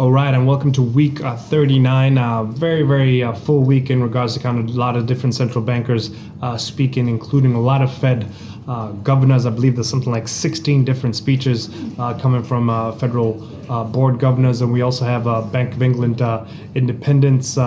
All right, and welcome to week 39. Very full week in regards to kind of a lot of different central bankers speaking, including a lot of Fed governors. I believe there's something like 16 different speeches coming from federal board governors, and we also have a Bank of England Independence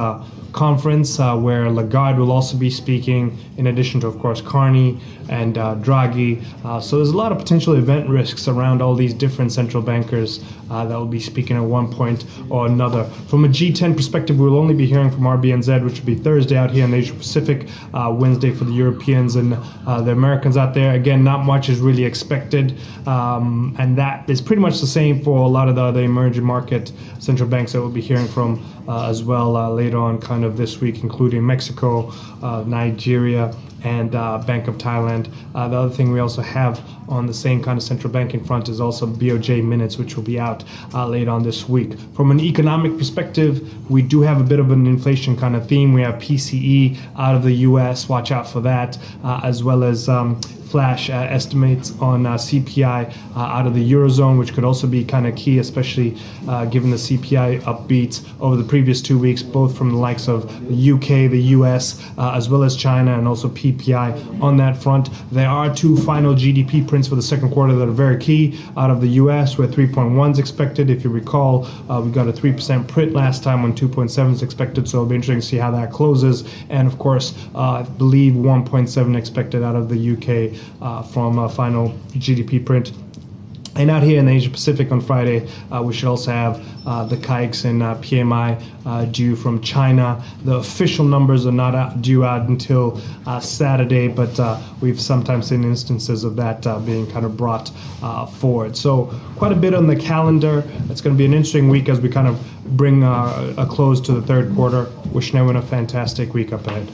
conference where Lagarde will also be speaking, in addition to, of course, Carney and Draghi. So there's a lot of potential event risks around all these different central bankers that will be speaking at one point or another. From a G10 perspective, we'll only be hearing from RBNZ, which will be Thursday out here in Asia Pacific, Wednesday for the Europeans and the Americans out there. Again, not much is really expected, and that is pretty much the same for a lot of the other emerging market central banks that we'll be hearing from as well later on kind of this week, including Mexico, Nigeria, and Bank of Thailand. The other thing we also have on the same kind of central banking front is also BOJ minutes, which will be out later on this week. From an economic perspective, we do have a bit of an inflation kind of theme. We have PCE out of the US, watch out for that, as well as flash estimates on CPI out of the Eurozone, which could also be kind of key, especially given the CPI upbeats over the previous 2 weeks, both from the likes of the UK, the US, as well as China, and also PPI on that front. There are two final GDP prints for the second quarter that are very key out of the US, where 3.1 is expected. If you recall, we got a 3% print last time when 2.7 is expected, so it'll be interesting to see how that closes. And of course, I believe 1.7 expected out of the UK from a final GDP print. And out here in Asia Pacific on Friday, we should also have the KAIX and PMI due from China. The official numbers are not due out until Saturday, but we've sometimes seen instances of that being kind of brought forward. So quite a bit on the calendar. It's going to be an interesting week as we kind of bring a close to the third quarter. Wishing everyone a fantastic week up ahead.